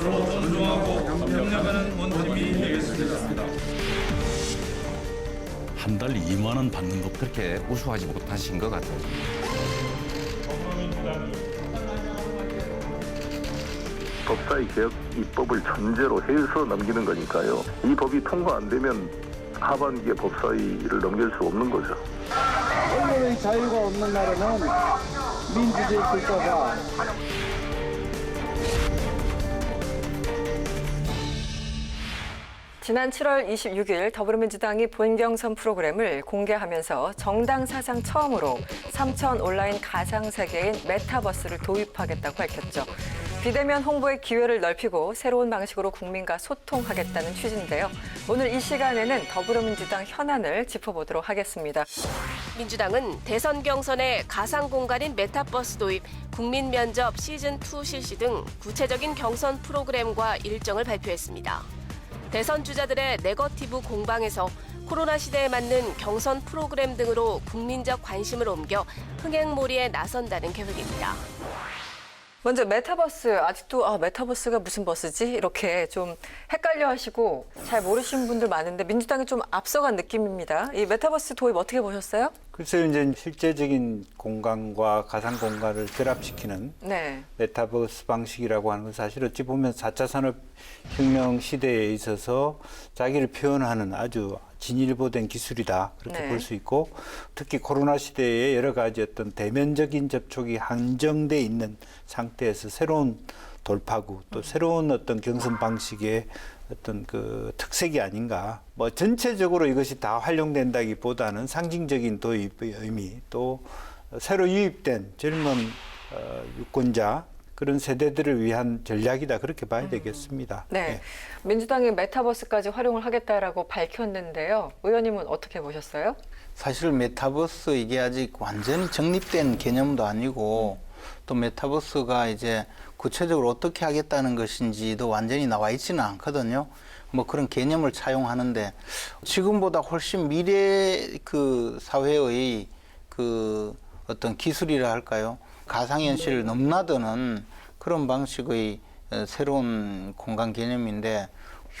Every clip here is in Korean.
서로 존중하고 협력하는 원팀이 되겠습니다. 한 달 2만 원 받는 것 그렇게 우수하지 못하신 것 같아요. 법사위 개혁 입법을 전제로 해서 넘기는 거니까요. 이 법이 통과 안 되면 하반기에 법사위를 넘길 수 없는 거죠. 언론의 자유가 없는 나라는 민주주의 국가가 지난 7월 26일 더불어민주당이 본경선 프로그램을 공개하면서 정당 사상 처음으로 3천 온라인 가상세계인 메타버스를 도입하겠다고 밝혔죠. 비대면 홍보의 기회를 넓히고 새로운 방식으로 국민과 소통하겠다는 취지인데요. 오늘 이 시간에는 더불어민주당 현안을 짚어보도록 하겠습니다. 민주당은 대선 경선의 가상 공간인 메타버스 도입, 국민 면접 시즌2 실시 등 구체적인 경선 프로그램과 일정을 발표했습니다. 대선 주자들의 네거티브 공방에서 코로나 시대에 맞는 경선 프로그램 등으로 국민적 관심을 옮겨 흥행몰이에 나선다는 계획입니다. 먼저 메타버스, 아직도 메타버스가 무슨 버스지? 이렇게 좀 헷갈려 하시고 잘 모르시는 분들 많은데 민주당이 좀 앞서간 느낌입니다. 이 메타버스 도입 어떻게 보셨어요? 글쎄요, 이제 실제적인 공간과 가상 공간을 결합시키는 네. 메타버스 방식이라고 하는 건 사실 어찌 보면 4차 산업혁명 시대에 있어서 자기를 표현하는 아주 진일보된 기술이다. 그렇게 네. 볼 수 있고, 특히 코로나 시대에 여러 가지 어떤 대면적인 접촉이 한정돼 있는 상태에서 새로운 돌파구, 또 새로운 어떤 경선 방식의 어떤 그 특색이 아닌가. 뭐 전체적으로 이것이 다 활용된다기보다는 상징적인 도입의 의미, 또 새로 유입된 젊은 유권자, 그런 세대들을 위한 전략이다, 그렇게 봐야 되겠습니다. 네. 네. 민주당이 메타버스까지 활용을 하겠다라고 밝혔는데요. 의원님은 어떻게 보셨어요? 사실 메타버스 이게 아직 완전히 정립된 개념도 아니고 또 메타버스가 이제 구체적으로 어떻게 하겠다는 것인지도 완전히 나와 있지는 않거든요. 뭐 그런 개념을 차용하는데 지금보다 훨씬 미래 그 사회의 그 어떤 기술이라 할까요? 가상현실을 넘나드는 그런 방식의 새로운 공간 개념인데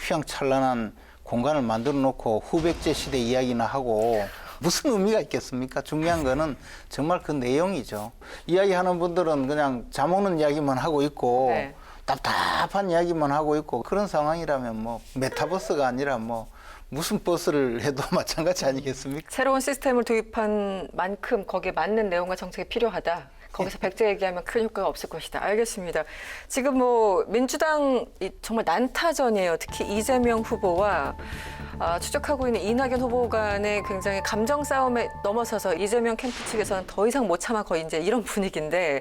휘황찬란한 공간을 만들어 놓고 후백제 시대 이야기나 하고 무슨 의미가 있겠습니까? 중요한 거는 정말 그 내용이죠. 이야기하는 분들은 그냥 잠 오는 이야기만 하고 있고 네. 답답한 이야기만 하고 있고 그런 상황이라면 뭐 메타버스가 아니라 뭐 무슨 버스를 해도 마찬가지 아니겠습니까? 새로운 시스템을 도입한 만큼 거기에 맞는 내용과 정책이 필요하다. 거기서 백제 얘기하면 큰 효과가 없을 것이다. 알겠습니다. 지금 뭐 민주당 정말 난타전이에요. 특히 이재명 후보와 추적하고 있는 이낙연 후보 간의 굉장히 감정 싸움에 넘어서서 이재명 캠프 측에서는 더 이상 못 참아 거의 이제 이런 분위기인데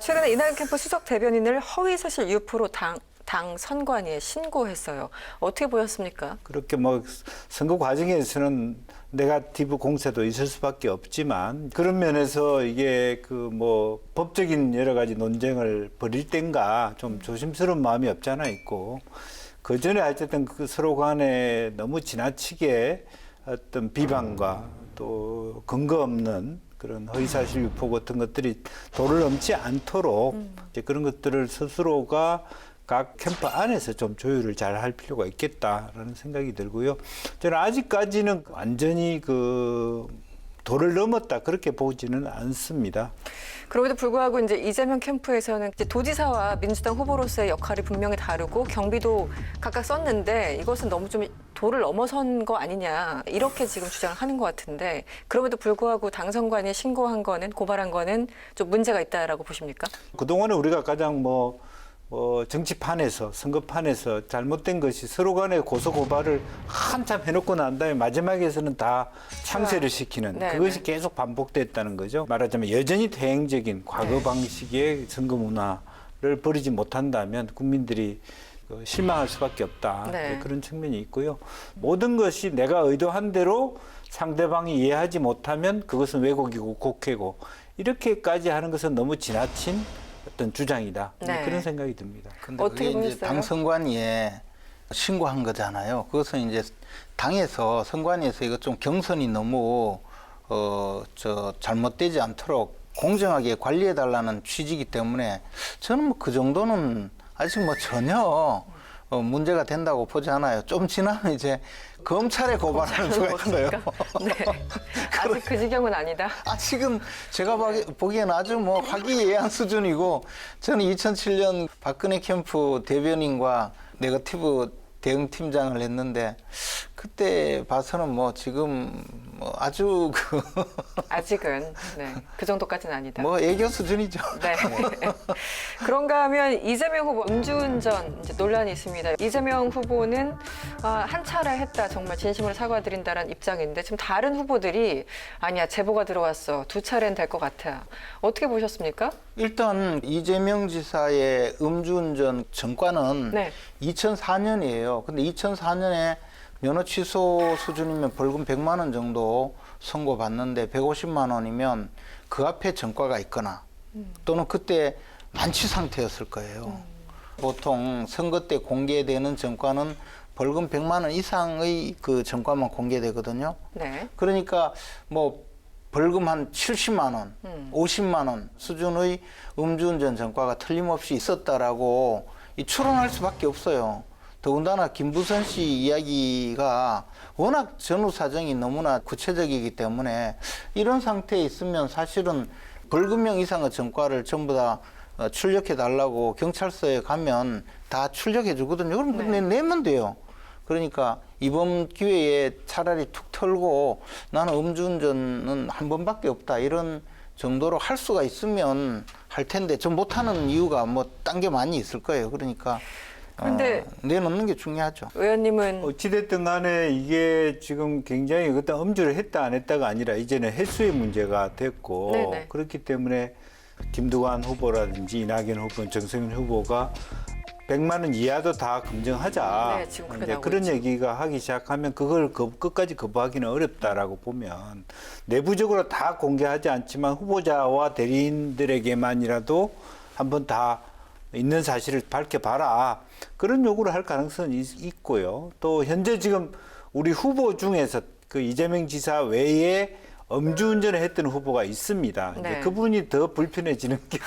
최근에 이낙연 캠프 수석 대변인을 허위사실 유포로 당 선관위에 신고했어요. 어떻게 보셨습니까? 그렇게 뭐 선거 과정에서는 네거티브 공세도 있을 수밖에 없지만 그런 면에서 이게 그 뭐 법적인 여러 가지 논쟁을 벌일 땐가 좀 조심스러운 마음이 없지 않아 있고 그 전에 어쨌든 그 서로 간에 너무 지나치게 어떤 비방과 또 근거 없는 그런 허위사실 유포 같은 것들이 도를 넘지 않도록 이제 그런 것들을 스스로가 각 캠프 안에서 좀 조율을 잘 할 필요가 있겠다라는 생각이 들고요. 저는 아직까지는 완전히 그 도를 넘었다 그렇게 보지는 않습니다. 그럼에도 불구하고 이제 이재명 캠프에서는 이제 도지사와 민주당 후보로서의 역할이 분명히 다르고 경비도 각각 썼는데 이것은 너무 좀 도를 넘어선 거 아니냐 이렇게 지금 주장을 하는 것 같은데 그럼에도 불구하고 당선관위에 신고한 거는 고발한 거는 좀 문제가 있다라고 보십니까? 그동안에 우리가 가장 정치판에서 선거판에서 잘못된 것이 서로 간의 고소고발을 한참 해놓고 난 다음에 마지막에서는 다 창세를 시키는 네, 그것이 네. 계속 반복됐다는 거죠. 말하자면 여전히 대행적인 과거 방식의 선거 문화를 버리지 못한다면 국민들이 실망할 수밖에 없다. 네. 그런 측면이 있고요. 모든 것이 내가 의도한 대로 상대방이 이해하지 못하면 그것은 왜곡이고 곡해고 이렇게까지 하는 것은 너무 지나친 어떤 주장이다. 네. 그런 생각이 듭니다. 근데 어떻게 그게 이제 보셨어요? 당 선관위에 신고한 거잖아요. 그것은 이제 당에서 선관위에서 이거 좀 경선이 너무 잘못되지 않도록 공정하게 관리해 달라는 취지이기 때문에 저는 뭐 그 정도는 아직 뭐 전혀 문제가 된다고 보지 않아요. 좀 지나면 이제 검찰에 고발하는 수가 있어요. 네. 아직 그 지경은 아니다. 아직은 제가 보기에는 아주 뭐 화기애애한 수준이고, 저는 2007년 박근혜 캠프 대변인과 네거티브 대응팀장을 했는데, 그때 봐서는 뭐 지금 뭐 아주 아직은 그 정도까지는 아니다. 뭐 애교 수준이죠. 네. 그런가 하면 이재명 후보 음주운전 이제 논란이 있습니다. 이재명 후보는 한 차례 했다, 정말 진심으로 사과드린다는 입장인데, 지금 다른 후보들이 아니야, 제보가 들어왔어, 2차례는 될 것 같아. 어떻게 보셨습니까? 일단 이재명 지사의 음주운전 전과는 네. 2004년이에요. 근데 2004년에 면허 취소 수준이면 벌금 100만 원 정도 선고받는데, 150만 원이면 그 앞에 전과가 있거나 또는 그때 만취 상태였을 거예요. 보통 선거 때 공개되는 전과는 벌금 100만 원 이상의 그 전과만 공개되거든요. 네. 그러니까 뭐 벌금 한 70만 원, 50만 원 수준의 음주운전 전과가 틀림없이 있었다라고 추론할 수밖에 없어요. 더군다나 김부선 씨 이야기가 워낙 전후 사정이 너무나 구체적이기 때문에, 이런 상태에 있으면 사실은 벌금형 이상의 전과를 전부 다 출력해 달라고 경찰서에 가면 다 출력해 주거든요. 그럼 내면 돼요. 그러니까 이번 기회에 차라리 툭 털고 나는 음주운전은 한 번밖에 없다, 이런 정도로 할 수가 있으면 할 텐데, 좀 못하는 이유가 뭐 딴 게 많이 있을 거예요. 그러니까 근데 내놓는 게 중요하죠. 의원님은 어찌됐든 간에 이게 지금 굉장히 그때 음주를 했다 안 했다가 아니라 이제는 횟수의 문제가 됐고, 네네. 그렇기 때문에 김두관 후보라든지 이낙연 후보, 정세균 후보가 100만 원 이하도 다 검증하자. 네, 지금 그게 이제 나오고 그런 있죠. 얘기가 하기 시작하면 그걸 끝까지 거부하기는 어렵다라고 보면, 내부적으로 다 공개하지 않지만 후보자와 대리인들에게만이라도 한번 다 있는 사실을 밝혀봐라, 그런 요구를 할 가능성이 있고요. 또 현재 지금 우리 후보 중에서 그 이재명 지사 외에 음주운전을 했던 후보가 있습니다. 네. 이제 그분이 더 불편해지는 게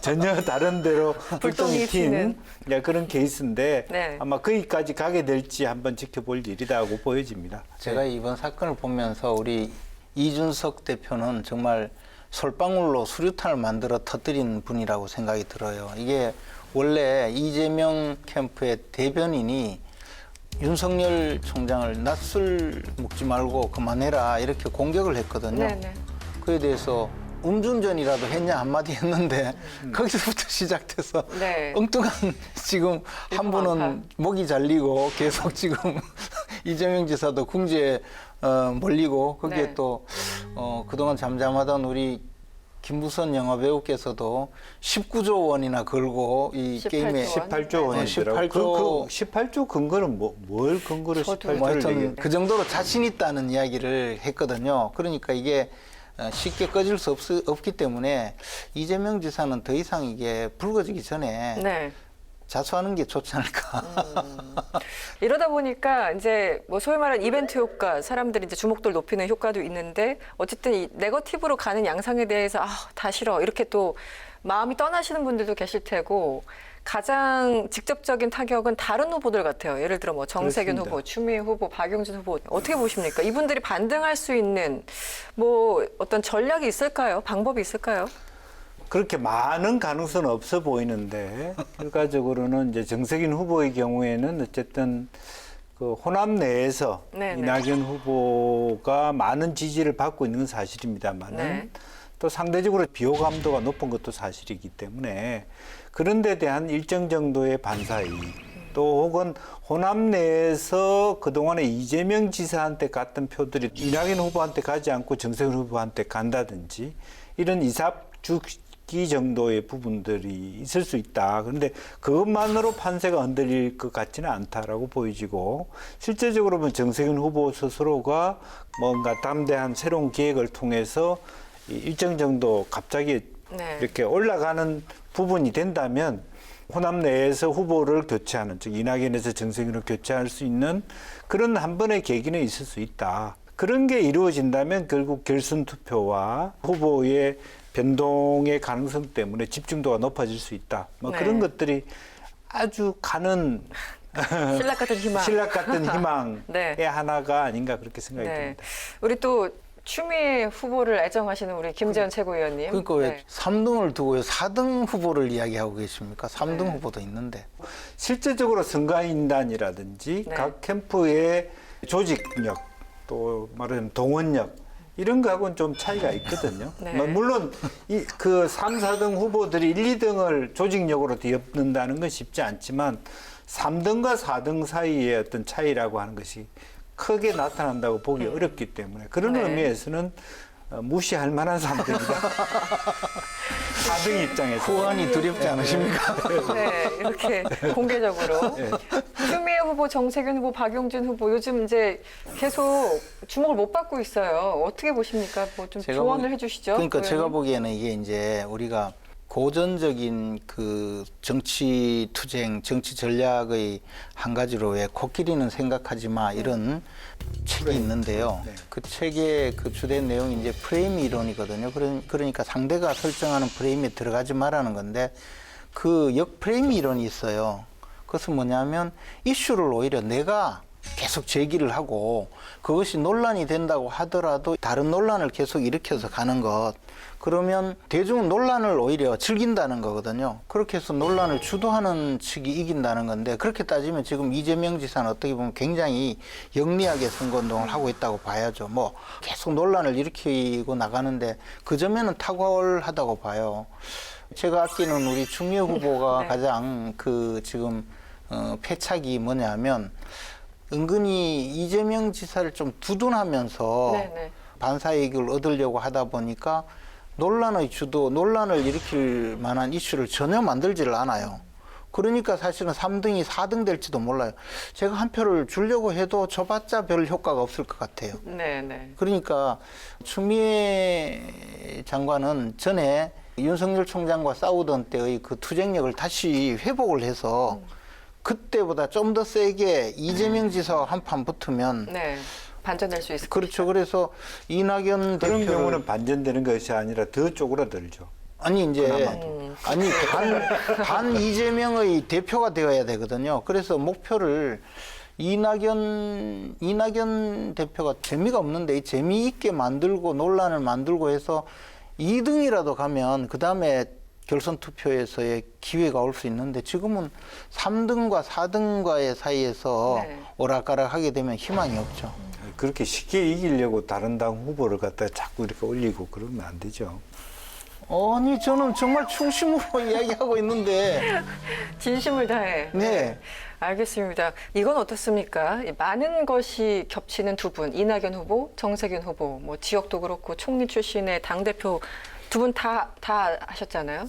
전혀 다른 데로 불똥이 튄 그런 케이스인데, 네. 아마 거기까지 가게 될지 한번 지켜볼 일이라고 보여집니다. 제가 이번 사건을 보면서 우리 이준석 대표는 정말 솔방울로 수류탄을 만들어 터뜨린 분이라고 생각이 들어요. 이게 원래 이재명 캠프의 대변인이 윤석열 총장을 낮술 먹지 말고 그만해라, 이렇게 공격을 했거든요. 네네. 그에 대해서 음주운전이라도 했냐 한마디 했는데, 거기서부터 시작돼서 네. 엉뚱한 지금 한 분은 목이 잘리고 계속 지금 이재명 지사도 궁지에 몰리고, 거기에 네. 또 그동안 잠잠하던 우리 김부선 영화배우께서도 19조 원이나 걸고 이 18조 게임에 18조 원이더라고요. 18조 근거는 뭘 근거로 저도 18조를 뭐 하여튼 얘기해요? 그 정도로 자신 있다는 이야기를 했거든요. 그러니까 이게 쉽게 꺼질 수 없기 때문에 이재명 지사는 더 이상 이게 불거지기 전에 네. 자수하는 게 좋지 않을까. 이러다 보니까 이제 뭐 소위 말하는 이벤트 효과, 사람들이 이제 주목도를 높이는 효과도 있는데, 어쨌든 이 네거티브로 가는 양상에 대해서 다 싫어, 이렇게 또 마음이 떠나시는 분들도 계실 테고, 가장 직접적인 타격은 다른 후보들 같아요. 예를 들어 뭐 정세균 그렇습니다. 후보, 추미애 후보, 박용진 후보, 어떻게 보십니까? 이분들이 반등할 수 있는 뭐 어떤 전략이 있을까요? 방법이 있을까요? 그렇게 많은 가능성은 없어 보이는데, 결과적으로는 이제 정세균 후보의 경우에는 어쨌든 그 호남 내에서 네네. 이낙연 후보가 많은 지지를 받고 있는 건 사실입니다만은, 네. 또 상대적으로 비호감도가 높은 것도 사실이기 때문에, 그런 데 대한 일정 정도의 반사이, 또 혹은 호남 내에서 그동안에 이재명 지사한테 갔던 표들이 이낙연 후보한테 가지 않고 정세균 후보한테 간다든지, 이런 이삽주기 정도의 부분들이 있을 수 있다. 그런데 그것만으로 판세가 흔들릴 것 같지는 않다라고 보여지고, 실제적으로 보면 정세균 후보 스스로가 뭔가 담대한 새로운 계획을 통해서 일정 정도 갑자기 네. 이렇게 올라가는 부분이 된다면, 호남 내에서 후보를 교체하는, 즉 이낙연에서 정세균을 교체할 수 있는 그런 한 번의 계기는 있을 수 있다. 그런 게 이루어진다면 결국 결선 투표와 후보의 변동의 가능성 때문에 집중도가 높아질 수 있다. 뭐 네. 그런 것들이 아주 가는 신락 같은 희망. 신락 같은 희망의 네. 하나가 아닌가 그렇게 생각이 네. 듭니다. 우리 또 추미애 후보를 애정하시는 우리 김재원 최고위원님. 그러니까 왜 네. 3등을 두고 4등 후보를 이야기하고 계십니까? 3등 네. 후보도 있는데. 실제적으로 선거인단이라든지 네. 각 캠프의 조직력 또 말하자면 동원력 이런 거하고는 좀 차이가 있거든요. 네. 뭐 물론 그 3, 4등 후보들이 1, 2등을 조직력으로 뒤엎는다는 건 쉽지 않지만 3등과 4등 사이의 어떤 차이라고 하는 것이 크게 나타난다고 보기 어렵기 때문에 그런 네. 의미에서는 무시할 만한 3등이다. 4등 입장에서. 후원이 두렵지 않으십니까? 네, 이렇게 공개적으로. 추미애 후보, 정세균 후보, 박용진 후보 요즘 이제 계속 주목을 못 받고 있어요. 어떻게 보십니까? 뭐 좀 조언을 해주시죠. 그러니까 제가 의원님. 보기에는 이게 이제 우리가 고전적인 그 정치 투쟁, 정치 전략의 한 가지로 왜 코끼리는 생각하지 마 이런 책이 있는데요. 네. 그 책의 그 주된 내용이 이제 프레임 이론이거든요. 그러니까 상대가 설정하는 프레임에 들어가지 말라는 건데 그 역프레임 이론이 있어요. 그것은 뭐냐면 이슈를 오히려 내가 계속 제기를 하고 그것이 논란이 된다고 하더라도 다른 논란을 계속 일으켜서 가는 것. 그러면 대중은 논란을 오히려 즐긴다는 거거든요. 그렇게 해서 논란을 주도하는 측이 이긴다는 건데 그렇게 따지면 지금 이재명 지사는 어떻게 보면 굉장히 영리하게 선거운동을 하고 있다고 봐야죠. 뭐 계속 논란을 일으키고 나가는데 그 점에는 탁월하다고 봐요. 제가 아끼는 우리 추미애 후보가 네. 가장 그 지금 패착이 뭐냐면 은근히 이재명 지사를 좀 두둔하면서 네네. 반사이익을 얻으려고 하다 보니까 논란의 주도, 논란을 일으킬 만한 이슈를 전혀 만들지를 않아요. 그러니까 사실은 3등이 4등 될지도 몰라요. 제가 한 표를 주려고 해도 줘봤자 별 효과가 없을 것 같아요. 네네. 그러니까 추미애 장관은 전에 윤석열 총장과 싸우던 때의 그 투쟁력을 다시 회복을 해서 그때보다 좀 더 세게 이재명 지사와 한판 붙으면 네. 반전될 수 있을 그렇죠. 그래서 이낙연 그런 대표를 경우는 반전되는 것이 아니라 더 쪼그라들죠. 아니 이제 아니 반 이재명의 대표가 되어야 되거든요. 그래서 목표를 이낙연 대표가 재미가 없는데 재미있게 만들고 논란을 만들고 해서 2등이라도 가면 그 다음에 결선 투표에서의 기회가 올 수 있는데 지금은 3등과 4등과의 사이에서 네. 오락가락하게 되면 희망이 없죠. 그렇게 쉽게 이기려고 다른 당 후보를 갖다 자꾸 이렇게 올리고 그러면 안 되죠. 아니 저는 정말 충심으로 이야기하고 있는데 진심을 다해. 네. 알겠습니다. 이건 어떻습니까? 많은 것이 겹치는 두 분, 이낙연 후보, 정세균 후보, 뭐 지역도 그렇고 총리 출신의 당대표 두 분 다 하셨잖아요.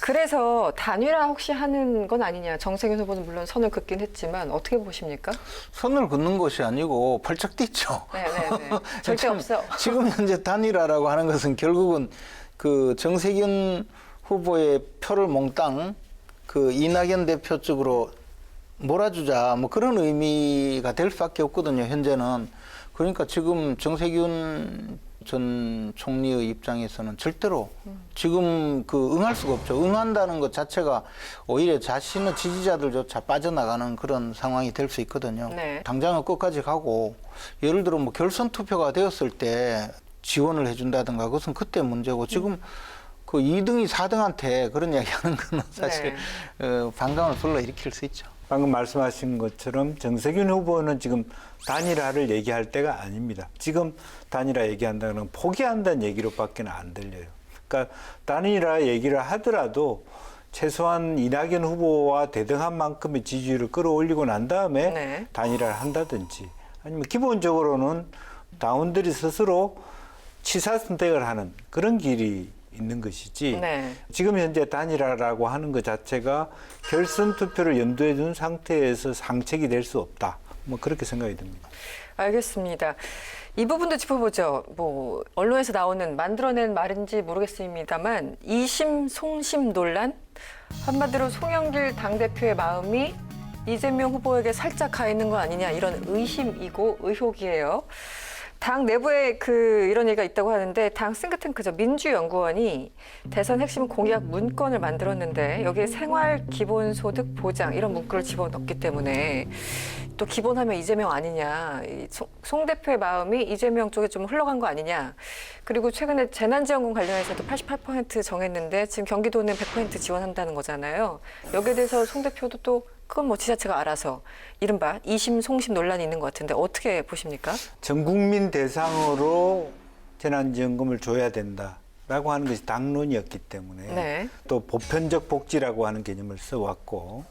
그래서 단일화 혹시 하는 건 아니냐. 정세균 후보는 물론 선을 긋긴 했지만 어떻게 보십니까? 선을 긋는 것이 아니고 펄쩍 뛰죠. 네네네. 절대 없어. 지금 현재 단일화라고 하는 것은 결국은 그 정세균 후보의 표를 몽땅 그 이낙연 대표 쪽으로 몰아주자 뭐 그런 의미가 될 수밖에 없거든요. 현재는. 그러니까 지금 정세균 전 총리의 입장에서는 절대로 지금 그 응할 수가 없죠. 응한다는 것 자체가 오히려 자신의 지지자들조차 빠져나가는 그런 상황이 될 수 있거든요. 네. 당장은 끝까지 가고 예를 들어 뭐 결선 투표가 되었을 때 지원을 해준다든가 그것은 그때 문제고 지금 그 2등이 4등한테 그런 이야기 하는 건 사실 반감을 불러일으킬 수 있죠. 방금 말씀하신 것처럼 정세균 후보는 지금 단일화를 얘기할 때가 아닙니다. 지금 단일화 얘기한다는 건 포기한다는 얘기로밖에 안 들려요. 그러니까 단일화 얘기를 하더라도 최소한 이낙연 후보와 대등한 만큼의 지지율을 끌어올리고 난 다음에 네. 단일화를 한다든지 아니면 기본적으로는 당원들이 스스로 취사 선택을 하는 그런 길이 있는 것이지 네. 지금 현재 단일화라고 하는 것 자체가 결선 투표를 염두에 둔 상태에서 상책이 될 수 없다. 뭐 그렇게 생각이 듭니다. 알겠습니다. 이 부분도 짚어보죠. 뭐 언론에서 나오는 만들어낸 말인지 모르겠습니다만 이심 송심 논란 한마디로 송영길 당대표의 마음이 이재명 후보에게 살짝 가 있는 거 아니냐 이런 의심이고 의혹이에요. 당 내부에 이런 얘기가 있다고 하는데 당 싱크탱크죠. 민주연구원이 대선 핵심 공약 문건을 만들었는데 여기에 생활 기본소득 보장 이런 문구를 집어넣기 때문에 또 기본하면 이재명 아니냐. 송 대표의 마음이 이재명 쪽에 좀 흘러간 거 아니냐. 그리고 최근에 재난지원금 관련해서도 88% 정했는데 지금 경기도는 100% 지원한다는 거잖아요. 여기에 대해서 송 대표도 또 그건 뭐 지자체가 알아서 이른바 이심 송심 논란이 있는 것 같은데 어떻게 보십니까? 전 국민 대상으로 재난지원금을 줘야 된다라고 하는 것이 당론이었기 때문에 네. 또 보편적 복지라고 하는 개념을 써왔고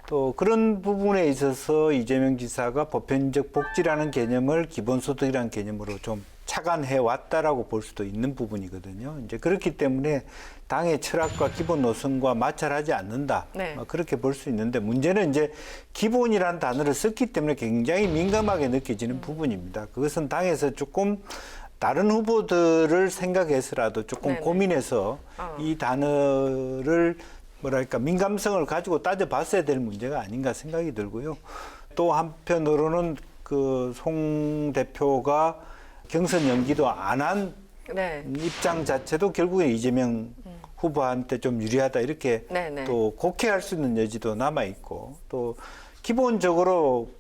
또 그런 부분에 있어서 이재명 지사가 보편적 복지라는 개념을 기본소득이라는 개념으로 좀 착안해 왔다라고 볼 수도 있는 부분이거든요. 이제 그렇기 때문에 당의 철학과 기본 노선과 마찰하지 않는다. 네. 그렇게 볼 수 있는데 문제는 이제 기본이라는 단어를 썼기 때문에 굉장히 민감하게 느껴지는 부분입니다. 그것은 당에서 조금 다른 후보들을 생각해서라도 조금 네네. 고민해서 이 단어를 뭐랄까 민감성을 가지고 따져봤어야 될 문제가 아닌가 생각이 들고요. 또 한편으로는 송 대표가 경선 연기도 안 한 네. 입장 자체도 결국에 이재명 후보한테 좀 유리하다 이렇게 네네. 또 곡해할 수 있는 여지도 남아 있고 또 기본적으로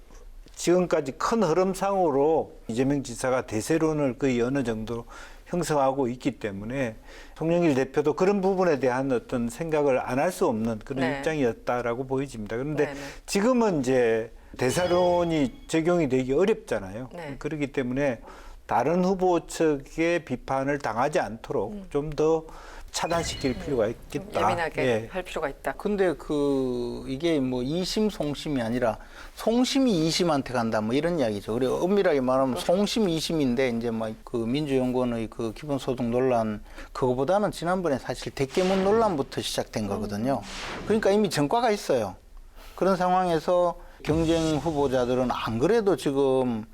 지금까지 큰 흐름상으로 이재명 지사가 대세론을 거의 어느 정도 형성하고 있기 때문에 송영길 대표도 그런 부분에 대한 어떤 생각을 안 할 수 없는 그런 네. 입장이었다라고 보여집니다. 그런데 네네. 지금은 이제 대사론이 적용이 되기 어렵잖아요. 네. 그렇기 때문에 다른 후보 측의 비판을 당하지 않도록 좀 더 차단시킬 필요가 있겠다. 예민하게 예. 할 필요가 있다. 근데 이게 뭐 이심 송심이 아니라 송심이 이심한테 간다 뭐 이런 이야기죠. 그리고 엄밀하게 말하면 송심이 이심인데 이제 막 민주연구원의 기본소득 논란 그거보다는 지난번에 사실 대깨문 논란부터 시작된 거거든요. 그러니까 이미 전과가 있어요. 그런 상황에서 경쟁 후보자들은 안 그래도 지금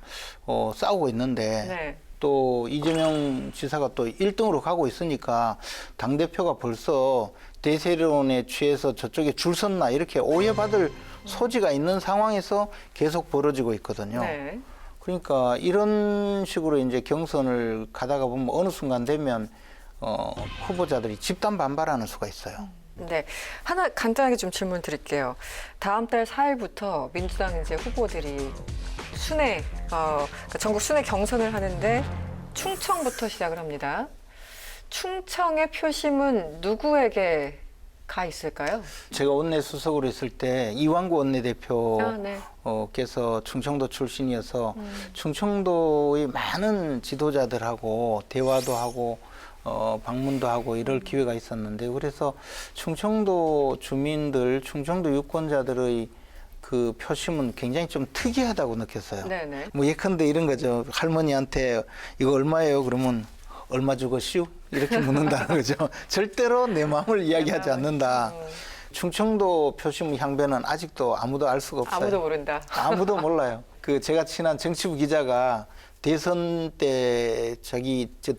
싸우고 있는데 네. 또 이재명 지사가 또 1등으로 가고 있으니까 당대표가 벌써 대세론에 취해서 저쪽에 줄 섰나 이렇게 오해받을 소지가 있는 상황에서 계속 벌어지고 있거든요. 네. 그러니까 이런 식으로 이제 경선을 가다가 보면 어느 순간 되면 후보자들이 집단 반발하는 수가 있어요. 네. 하나 간단하게 좀 질문 드릴게요. 다음 달 4일부터 민주당 이제 후보들이 그러니까 전국 순회 경선을 하는데 충청부터 시작을 합니다. 충청의 표심은 누구에게 가 있을까요? 제가 원내 수석으로 있을 때 이완구 원내대표께서 네. 충청도 출신이어서 충청도의 많은 지도자들하고 대화도 하고 방문도 하고 이럴 기회가 있었는데 그래서 충청도 주민들, 충청도 유권자들의 그 표심은 굉장히 좀 특이하다고 느꼈어요. 네네. 뭐 예컨대 이런 거죠. 할머니한테 이거 얼마예요? 그러면 얼마 주겠슈? 이렇게 묻는다는 거죠. 절대로 내 마음을 이야기하지 않는다. 충청도 표심 향배는 아직도 아무도 알 수가 없어요. 아무도 모른다. 아무도 몰라요. 제가 친한 정치부 기자가 대선 때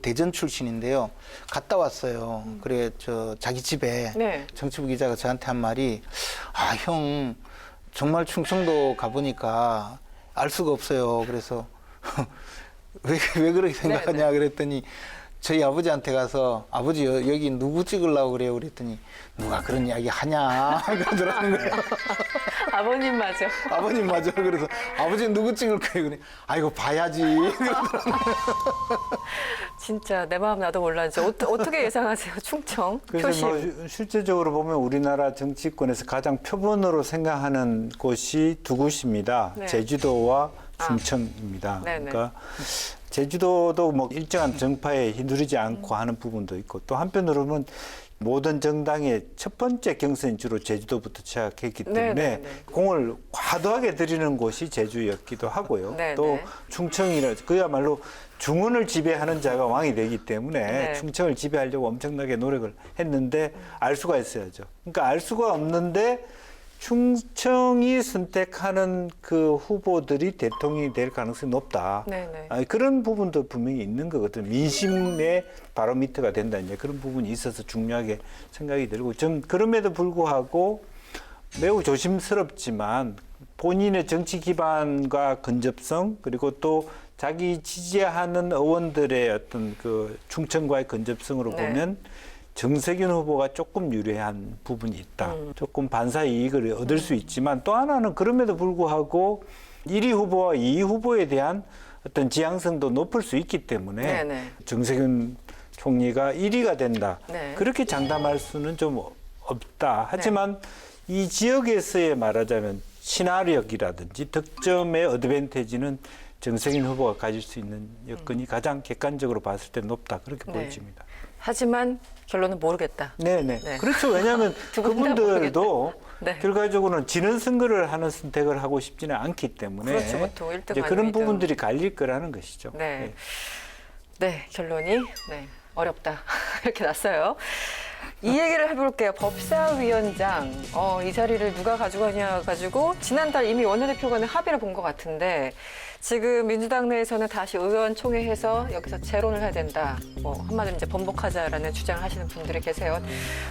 대전 출신인데요. 갔다 왔어요. 그래 자기 집에 네. 정치부 기자가 저한테 한 말이 형 정말 충청도 가보니까 알 수가 없어요. 그래서 왜 그렇게 생각하냐 그랬더니 저희 아버지한테 가서 아버지 여기 누구 찍으려고 그래요? 그랬더니 누가 그런 이야기 하냐 그러더라는 거예요. 아버님 맞아. 아버님 맞아. 그래서 아버지는 누구 찍을 거예요? 그래. 이거 봐야지. 진짜 내 마음 나도 몰랐지. 어떻게 예상하세요? 충청 그래서 표심. 실제적으로 보면 우리나라 정치권에서 가장 표본으로 생각하는 곳이 두 곳입니다. 네. 제주도와 충청입니다. 네네. 그러니까 제주도도 뭐 일정한 정파에 휘두르지 않고 하는 부분도 있고 또 한편으로 보면 모든 정당의 첫 번째 경선이 주로 제주도부터 시작했기 때문에 네네네. 공을 과도하게 들이는 곳이 제주였기도 하고요. 네네. 또 충청이라 그야말로 중원을 지배하는 자가 왕이 되기 때문에 네. 충청을 지배하려고 엄청나게 노력을 했는데 알 수가 있어야죠. 그러니까 알 수가 없는데 충청이 선택하는 그 후보들이 대통령이 될 가능성이 높다. 네네. 그런 부분도 분명히 있는 거거든요. 민심의 바로미터가 된다. 이제 그런 부분이 있어서 중요하게 생각이 들고 좀 그럼에도 불구하고 매우 조심스럽지만 본인의 정치 기반과 근접성 그리고 또 자기 지지하는 의원들의 어떤 그 충청과의 근접성으로 네. 보면 정세균 후보가 조금 유리한 부분이 있다. 조금 반사 이익을 얻을 수 있지만 또 하나는 그럼에도 불구하고 1위 후보와 2위 후보에 대한 어떤 지향성도 높을 수 있기 때문에 네네. 정세균 총리가 1위가 된다. 네. 그렇게 장담할 수는 좀 없다. 하지만 이 지역에서의 말하자면 친화력이라든지 득점의 어드밴티지는 정세균 후보가 가질 수 있는 여건이 가장 객관적으로 봤을 때 높다. 그렇게 네. 보여집니다. 하지만 결론은 모르겠다. 네네. 네. 그렇죠. 왜냐하면 두 분 다 그분들도 네. 결과적으로는 지는 선거를 하는 선택을 하고 싶지는 않기 때문에 그렇죠. 보통 1등 이제 그런 아니면 부분들이 갈릴 거라는 것이죠. 네. 네, 결론이 어렵다. 이렇게 났어요. 이 얘기를 해볼게요. 법사위원장, 이 자리를 누가 가져가냐 가지고 지난달 이미 원내대표 간에 합의를 본 것 같은데 지금 민주당 내에서는 다시 의원총회해서 여기서 재론을 해야 된다. 한마디로 이제 번복하자라는 주장을 하시는 분들이 계세요.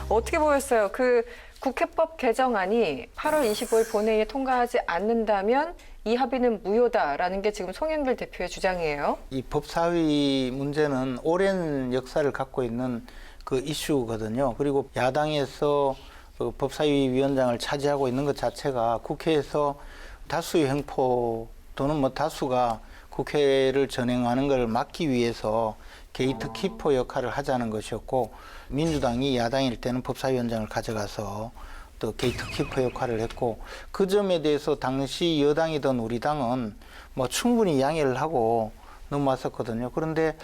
어떻게 보였어요? 그 국회법 개정안이 8월 25일 본회의에 통과하지 않는다면 이 합의는 무효다라는 게 지금 송영길 대표의 주장이에요. 이 법사위 문제는 오랜 역사를 갖고 있는 그 이슈거든요. 그리고 야당에서 그 법사위 위원장을 차지하고 있는 것 자체가 국회에서 다수의 횡포 또는 뭐 다수가 국회를 전행하는 것을 막기 위해서 게이트키퍼 역할을 하자는 것이었고 민주당이 야당일 때는 법사위원장을 가져가서 또 게이트키퍼 역할을 했고 그 점에 대해서 당시 여당이던 우리 당은 뭐 충분히 양해를 하고 넘어왔었거든요. 그런데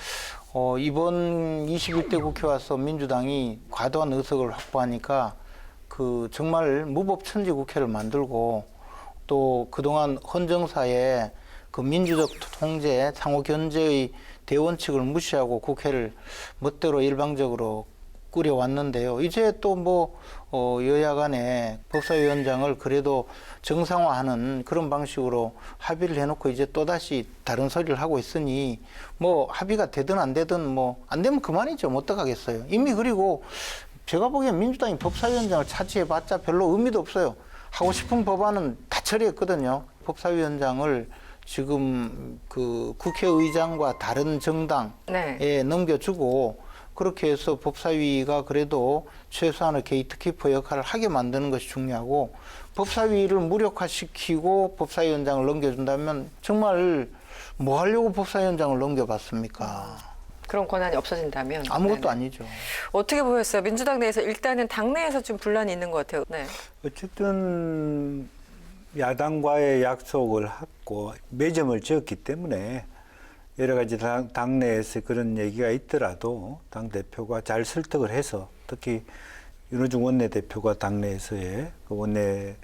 이번 21대 국회 와서 민주당이 과도한 의석을 확보하니까 그 정말 무법천지 국회를 만들고 또 그동안 헌정사에 그 민주적 통제, 상호 견제의 대원칙을 무시하고 국회를 멋대로 일방적으로 꾸려왔는데요. 이제 또 뭐 여야 간에 법사위원장을 그래도 정상화하는 그런 방식으로 합의를 해놓고 이제 또다시 다른 소리를 하고 있으니 뭐 합의가 되든 안 되든 뭐 안 되면 그만이죠. 뭐 어떡하겠어요. 이미 그리고 제가 보기엔 민주당이 법사위원장을 차지해봤자 별로 의미도 없어요. 하고 싶은 법안은 다 처리했거든요. 법사위원장을 지금 그 국회의장과 다른 정당에 넘겨주고 그렇게 해서 법사위가 그래도 최소한의 게이트키퍼 역할을 하게 만드는 것이 중요하고 법사위를 무력화시키고 법사위원장을 넘겨준다면 정말 뭐 하려고 법사위원장을 넘겨봤습니까? 그런 권한이 없어진다면 아무것도 네네. 아니죠. 어떻게 보였어요? 민주당 내에서 일단은 당내에서 좀 분란이 있는 것 같아요. 네. 어쨌든 야당과의 약속을 하고 매점을 지었기 때문에 여러 가지 당내에서 그런 얘기가 있더라도 당대표가 잘 설득을 해서 특히 윤호중 원내대표가 당내에서의 그 원내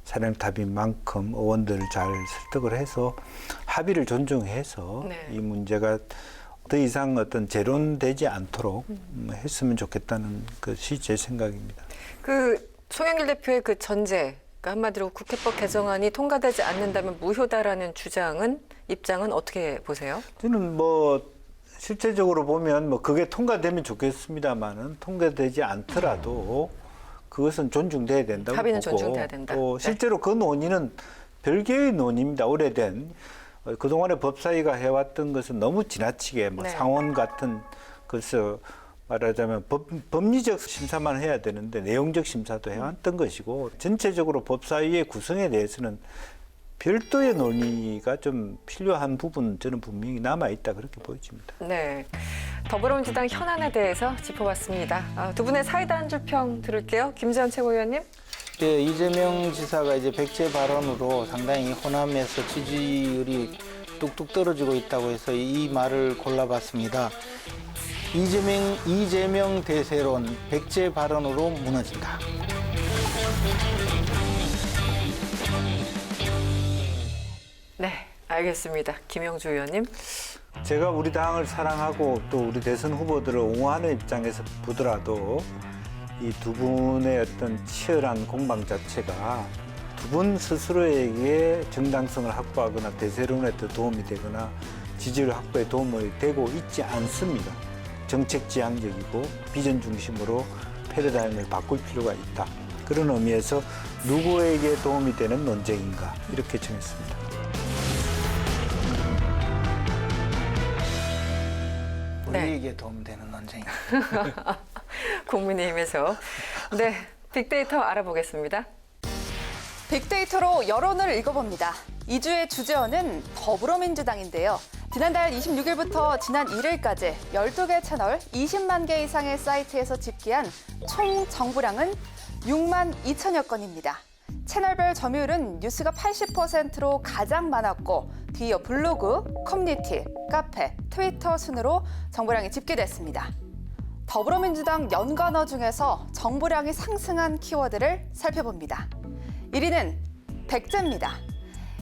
사령탑인 만큼 의원들을 잘 설득을 해서 합의를 존중해서 네. 이 문제가 더 이상 어떤 재론되지 않도록 했으면 좋겠다는 것이 제 생각입니다. 그 송영길 대표의 그 전제, 그러니까 한마디로 국회법 개정안이 통과되지 않는다면 무효다라는 입장은 어떻게 보세요? 저는 뭐 실제적으로 보면 뭐 그게 통과되면 좋겠습니다만은 통과되지 않더라도 그것은 존중돼야 된다고 합의는 보고 존중돼야 된다. 또 네. 실제로 그 논의는 별개의 논의입니다. 오래된 그동안에 법사위가 해왔던 것은 너무 지나치게 뭐 네. 상원 같은 그래서 말하자면 법리적 심사만 해야 되는데 내용적 심사도 해왔던 것이고 전체적으로 법사위의 구성에 대해서는 별도의 논의가 좀 필요한 부분 저는 분명히 남아있다 그렇게 보여집니다. 네. 더불어민주당 현안에 대해서 짚어봤습니다. 두 분의 사이다 한 줄 평 들을게요. 김재원 최고위원님. 예, 이재명 지사가 이제 백제 발언으로 상당히 호남에서 지지율이 뚝뚝 떨어지고 있다고 해서 이 말을 골라봤습니다. 이재명 대세론 백제 발언으로 무너진다. 네, 알겠습니다. 김영주 의원님. 제가 우리 당을 사랑하고 또 우리 대선 후보들을 옹호하는 입장에서 보더라도 이 두 분의 어떤 치열한 공방 자체가 두 분 스스로에게 정당성을 확보하거나 대세론에 더 도움이 되거나 지지율 확보에 도움이 되고 있지 않습니다. 정책 지향적이고 비전 중심으로 패러다임을 바꿀 필요가 있다. 그런 의미에서 누구에게 도움이 되는 논쟁인가 이렇게 정했습니다. 우리에게 도움되는 논쟁입니다. 국민의힘에서. 네, 빅데이터 알아보겠습니다. 빅데이터로 여론을 읽어봅니다. 2주의 주제어는 더불어민주당인데요. 지난달 26일부터 지난 1일까지 12개 채널 20만 개 이상의 사이트에서 집계한 총 정보량은 6만 2천여 건입니다. 채널별 점유율은 뉴스가 80%로 가장 많았고 뒤이어 블로그, 커뮤니티, 카페, 트위터 순으로 정보량이 집계됐습니다. 더불어민주당 연관어 중에서 정보량이 상승한 키워드를 살펴봅니다. 1위는 백제입니다.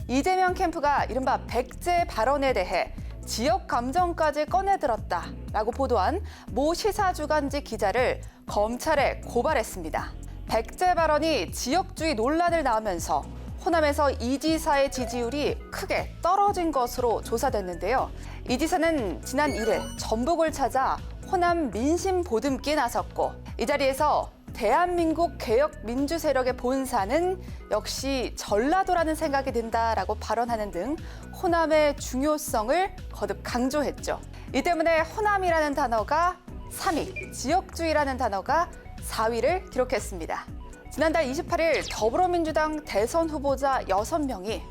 이재명 캠프가 이른바 백제 발언에 대해 지역 감정까지 꺼내들었다라고 보도한 모 시사주간지 기자를 검찰에 고발했습니다. 백제 발언이 지역주의 논란을 낳으면서 호남에서 이 지사의 지지율이 크게 떨어진 것으로 조사됐는데요. 이 지사는 지난 1일 전북을 찾아 호남 민심 보듬기에 나섰고 이 자리에서 대한민국 개혁 민주 세력의 본사는 역시 전라도라는 생각이 든다라고 발언하는 등 호남의 중요성을 거듭 강조했죠. 이 때문에 호남이라는 단어가 3위, 지역주의라는 단어가 4위를 기록했습니다. 지난달 28일 더불어민주당 대선 후보자 6명이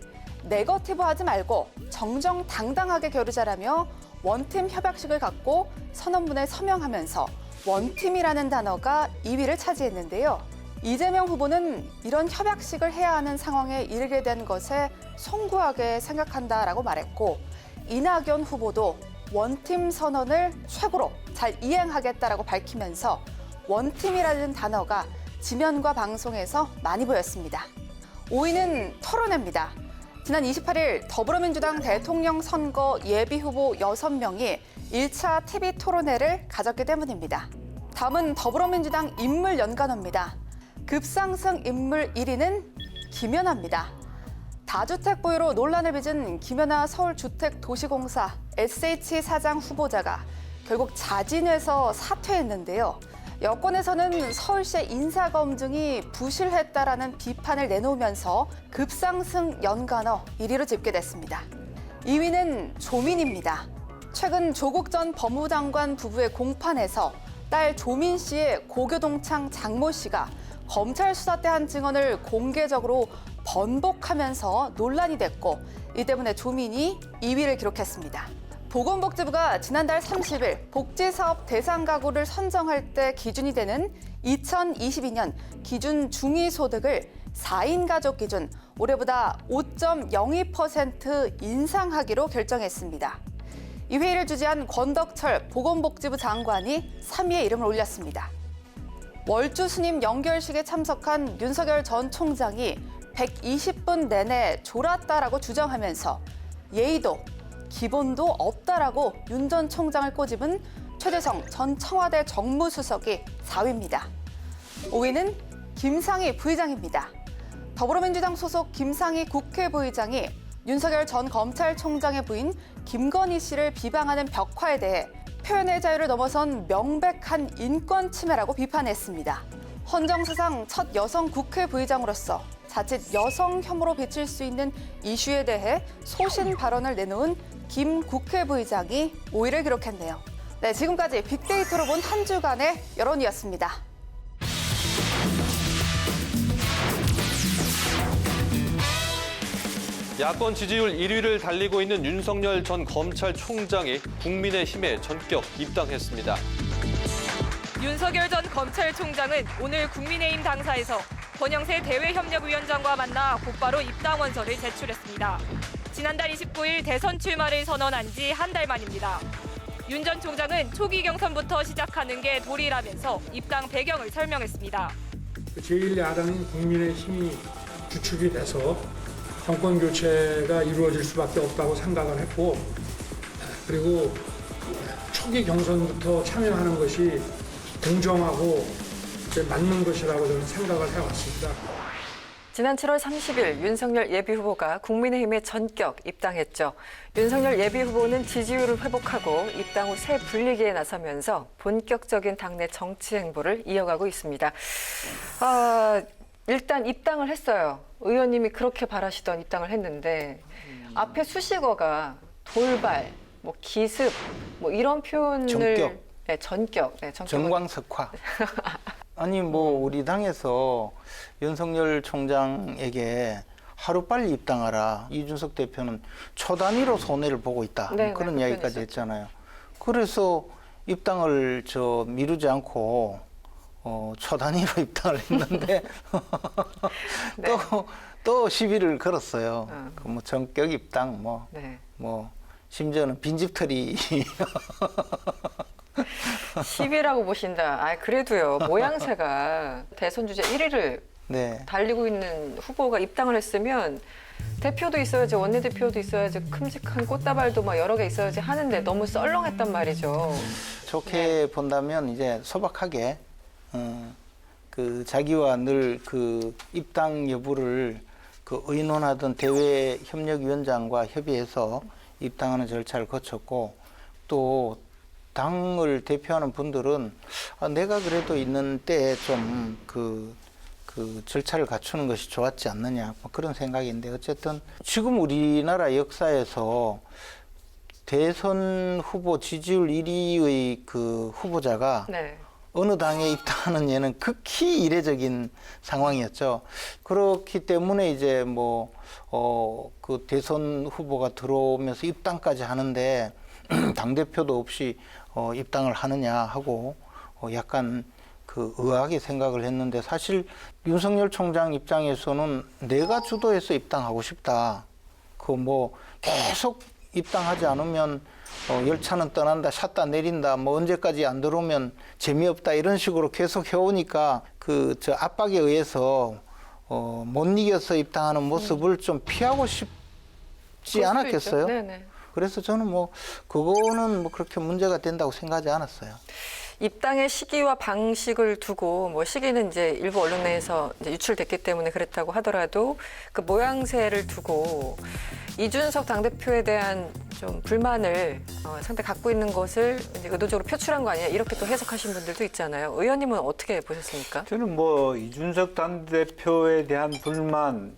네거티브하지 말고 정정당당하게 겨루자라며 원팀 협약식을 갖고 선언문에 서명하면서 원팀이라는 단어가 2위를 차지했는데요. 이재명 후보는 이런 협약식을 해야 하는 상황에 이르게 된 것에 송구하게 생각한다라고 말했고 이낙연 후보도 원팀 선언을 최고로 잘 이행하겠다라고 밝히면서 원팀이라는 단어가 지면과 방송에서 많이 보였습니다. 5위는 토론회입니다. 지난 28일 더불어민주당 대통령 선거 예비후보 6명이 1차 TV 토론회를 가졌기 때문입니다. 다음은 더불어민주당 인물 연관어입니다. 급상승 인물 1위는 김연아입니다. 다주택 보유로 논란을 빚은 김연아 서울주택도시공사 SH 사장 후보자가 결국 자진해서 사퇴했는데요. 여권에서는 서울시의 인사검증이 부실했다라는 비판을 내놓으면서 급상승 연관어 1위로 집계됐습니다. 2위는 조민입니다. 최근 조국 전 법무장관 부부의 공판에서 딸 조민 씨의 고교동창 장모 씨가 검찰 수사 때 한 증언을 공개적으로 번복하면서 논란이 됐고 이 때문에 조민이 2위를 기록했습니다. 보건복지부가 지난달 30일 복지사업 대상 가구를 선정할 때 기준이 되는 2022년 기준 중위소득을 4인 가족 기준 올해보다 5.02% 인상하기로 결정했습니다. 이 회의를 주재한 권덕철 보건복지부 장관이 3위에 이름을 올렸습니다. 월주 스님 연결식에 참석한 윤석열 전 총장이 120분 내내 졸았다라고 주장하면서 예의도 기본도 없다라고 윤 전 총장을 꼬집은 최재성 전 청와대 정무수석이 4위입니다. 5위는 김상희 부의장입니다. 더불어민주당 소속 김상희 국회 부의장이 윤석열 전 검찰총장의 부인 김건희 씨를 비방하는 벽화에 대해 표현의 자유를 넘어선 명백한 인권 침해라고 비판했습니다. 헌정사상 첫 여성 국회 부의장으로서 자칫 여성 혐오로 비칠 수 있는 이슈에 대해 소신 발언을 내놓은 김 국회 부의장이 5위를 기록했네요. 네, 지금까지 빅데이터로 본 한 주간의 여론이었습니다. 야권 지지율 1위를 달리고 있는 윤석열 전 검찰총장이 국민의힘에 전격 입당했습니다. 윤석열 전 검찰총장은 오늘 국민의힘 당사에서 권영세 대외협력위원장과 만나 곧바로 입당 원서를 제출했습니다. 지난달 29일 대선 출마를 선언한 지 한 달 만입니다. 윤 전 총장은 초기 경선부터 시작하는 게 도리라면서 입당 배경을 설명했습니다. 제1야당인 국민의힘이 주축이 돼서 정권 교체가 이루어질 수밖에 없다고 생각을 했고 그리고 초기 경선부터 참여하는 것이 공정하고 맞는 것이라고 저는 생각을 해왔습니다. 지난 7월 30일 윤석열 예비후보가 국민의힘에 전격 입당했죠. 윤석열 예비후보는 지지율을 회복하고 입당 후 새 분리기에 나서면서 본격적인 당내 정치 행보를 이어가고 있습니다. 일단 입당을 했어요. 의원님이 그렇게 바라시던 입당을 했는데 앞에 수식어가 돌발, 뭐 기습, 뭐 이런 표현을 전격. 네, 전격. 네, 정광석화. 아니 뭐 우리 당에서 윤석열 총장에게 하루빨리 입당하라. 이준석 대표는 초 단위로 손해를 보고 있다. 네, 그런 네, 이야기까지 했잖아요. 그래서 입당을 미루지 않고 초 단위로 입당을 했는데 네. 또 시비를 걸었어요. 그 뭐 전격 입당 네. 뭐 심지어는 빈집털이 시비라고 보신다. 아, 그래도요. 모양새가 대선 주자 1위를 네. 달리고 있는 후보가 입당을 했으면 대표도 있어야지, 원내대표도 있어야지, 큼직한 꽃다발도 막 여러 개 있어야지 하는데 너무 썰렁했단 말이죠. 좋게 본다면 이제 소박하게 그 자기와 늘 그 입당 여부를 그 의논하던 대외협력위원장과 협의해서 입당하는 절차를 거쳤고, 또 당을 대표하는 분들은 내가 그래도 있는 때에 좀 그 절차를 갖추는 것이 좋았지 않느냐, 뭐 그런 생각인데, 어쨌든 지금 우리나라 역사에서 대선 후보 지지율 1위의 그 후보자가 네. 어느 당에 입당하는 예는 극히 이례적인 상황이었죠. 그렇기 때문에 이제 그 대선 후보가 들어오면서 입당까지 하는데 당대표도 없이 입당을 하느냐 하고 약간 그 의아하게 생각을 했는데, 사실 윤석열 총장 입장에서는 내가 주도해서 입당하고 싶다. 그 계속 입당하지 않으면 열차는 떠난다, 샷다 내린다, 언제까지 안 들어오면 재미없다, 이런 식으로 계속 해오니까 저 압박에 의해서 못 이겨서 입당하는 모습을 좀 피하고 싶지 않았겠어요? 네네. 그래서 저는 그거는 그렇게 문제가 된다고 생각하지 않았어요. 입당의 시기와 방식을 두고 시기는 이제 일부 언론 내에서 이제 유출됐기 때문에 그랬다고 하더라도 그 모양새를 두고 이준석 당대표에 대한 좀 불만을 상당히 갖고 있는 것을 이제 의도적으로 표출한 거 아니냐, 이렇게 또 해석하신 분들도 있잖아요. 의원님은 어떻게 보셨습니까? 저는 이준석 당대표에 대한 불만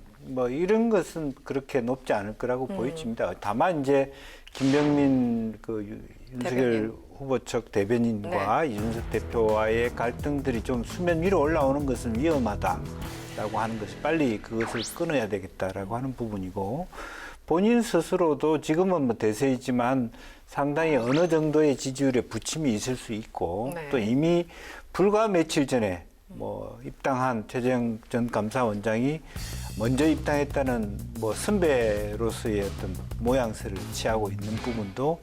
이런 것은 그렇게 높지 않을 거라고 보여집니다. 다만 이제 김병민 윤석열 후보 측 대변인과 네. 이준석 대표와의 갈등들이 좀 수면 위로 올라오는 것은 위험하다라고 하는 것이, 빨리 그것을 끊어야 되겠다라고 하는 부분이고, 본인 스스로도 지금은 대세이지만 상당히 어느 정도의 지지율에 부침이 있을 수 있고, 네. 또 이미 불과 며칠 전에 입당한 최재형 전 감사원장이 먼저 입당했다는 선배로서의 어떤 모양새를 취하고 있는 부분도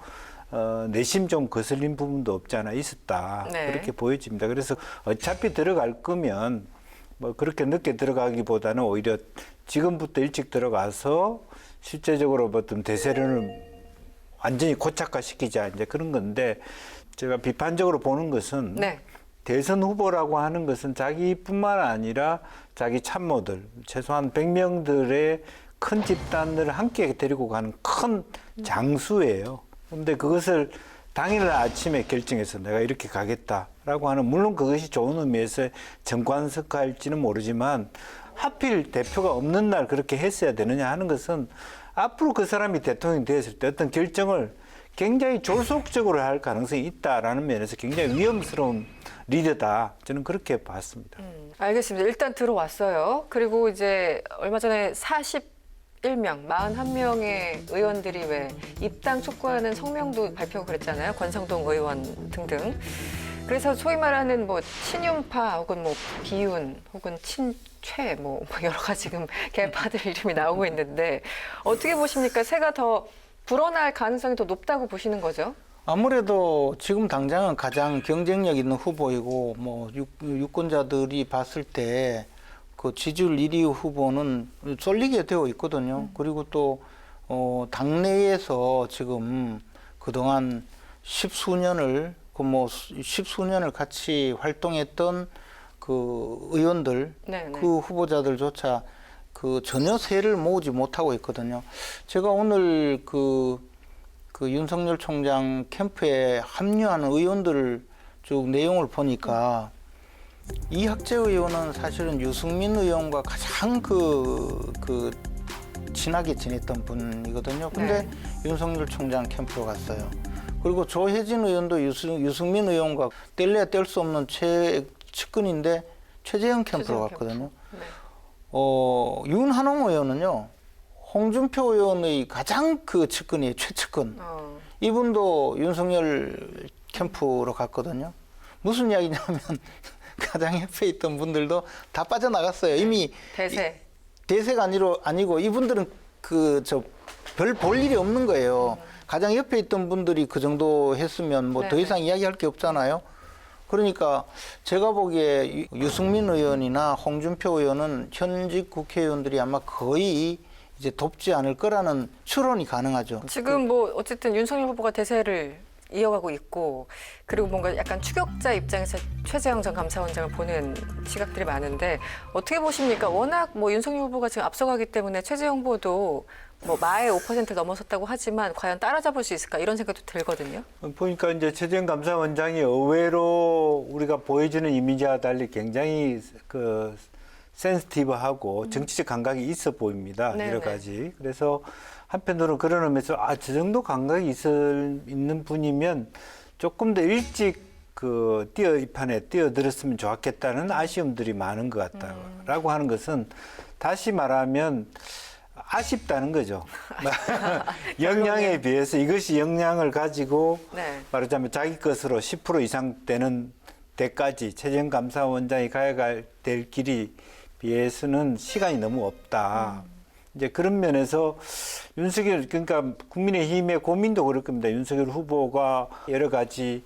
내심 좀 거슬린 부분도 없지 않아 있었다. 네. 그렇게 보여집니다. 그래서 어차피 들어갈 거면 그렇게 늦게 들어가기보다는 오히려 지금부터 일찍 들어가서 실제적으로 어떤 대세론을 완전히 고착화시키자, 이제 그런 건데, 제가 비판적으로 보는 것은 네. 대선 후보라고 하는 것은 자기뿐만 아니라 자기 참모들, 최소한 100명들의 큰 집단을 함께 데리고 가는 큰 장수예요. 그런데 그것을 당일 아침에 결정해서 내가 이렇게 가겠다라고 하는, 물론 그것이 좋은 의미에서 정관석화일지는 모르지만 하필 대표가 없는 날 그렇게 했어야 되느냐 하는 것은 앞으로 그 사람이 대통령이 되었을 때 어떤 결정을 굉장히 졸속적으로 할 가능성이 있다라는 면에서 굉장히 위험스러운 리더다. 저는 그렇게 봤습니다. 알겠습니다. 일단 들어왔어요. 그리고 이제 얼마 전에 41명, 41명의 의원들이 왜 입당 촉구하는 성명도 발표하고 그랬잖아요. 권성동 의원 등등. 그래서 소위 말하는 친윤파 혹은 비윤 혹은 친최 여러 가지 지금 개파들 이름이 나오고 있는데, 어떻게 보십니까? 새가 더 불어날 가능성이 더 높다고 보시는 거죠? 아무래도 지금 당장은 가장 경쟁력 있는 후보이고, 유권자들이 봤을 때 그 지지율 1위 후보는 쏠리게 되어 있거든요. 그리고 또 당내에서 지금 그동안 십수년을 같이 활동했던 그 의원들, 네네. 그 후보자들조차 전혀 세를 모으지 못하고 있거든요. 제가 오늘 그 윤석열 총장 캠프에 합류하는 의원들 쭉 내용을 보니까, 이학재 의원은 사실은 유승민 의원과 가장 친하게 지냈던 분이거든요. 근데 윤석열 총장 캠프로 갔어요. 그리고 조혜진 의원도 유승민 의원과 뗄래야 뗄 수 없는 측근인데 최재형 캠프로 갔거든요. 윤한홍 의원은요, 홍준표 의원의 가장 그 측근이에요, 최측근. 이분도 윤석열 캠프로 갔거든요. 무슨 이야기냐면 가장 옆에 있던 분들도 다 빠져나갔어요. 이미 대세가 아니고 이분들은 별 볼 일이 없는 거예요. 가장 옆에 있던 분들이 그 정도 했으면 뭐 더 이상 이야기할 게 없잖아요. 그러니까 제가 보기에 유승민 의원이나 홍준표 의원은 현직 국회의원들이 아마 거의 이제 돕지 않을 거라는 추론이 가능하죠. 지금 뭐 어쨌든 윤석열 후보가 대세를 이어가고 있고, 그리고 뭔가 약간 추격자 입장에서 최재형 전 감사원장을 보는 시각들이 많은데 어떻게 보십니까? 워낙 뭐 윤석열 후보가 지금 앞서가기 때문에 최재형 후보도 뭐 마의 5% 넘어섰다고 하지만 과연 따라잡을 수 있을까 이런 생각도 들거든요. 보니까 이제 최재형 감사원장이 의외로 우리가 보여지는 이미지와 달리 굉장히 그 센시티브하고 정치적 감각이 있어 보입니다. 여러 가지. 그래서 한편으로는 그런 의미에서 저 정도 감각이 있는 분이면 조금 더 일찍 이 판에 뛰어들었으면 좋았겠다는 아쉬움들이 많은 것 같다라고 하는 것은 다시 말하면 아쉽다는 거죠. 역량에 비해서 이것이 역량을 가지고 말하자면 자기 것으로 10% 이상 되는 데까지 최재형 감사원장이 가야 될 길이 비해서는 시간이 너무 없다. 이제 그런 면에서 그러니까 국민의힘의 고민도 그럴 겁니다. 윤석열 후보가 여러 가지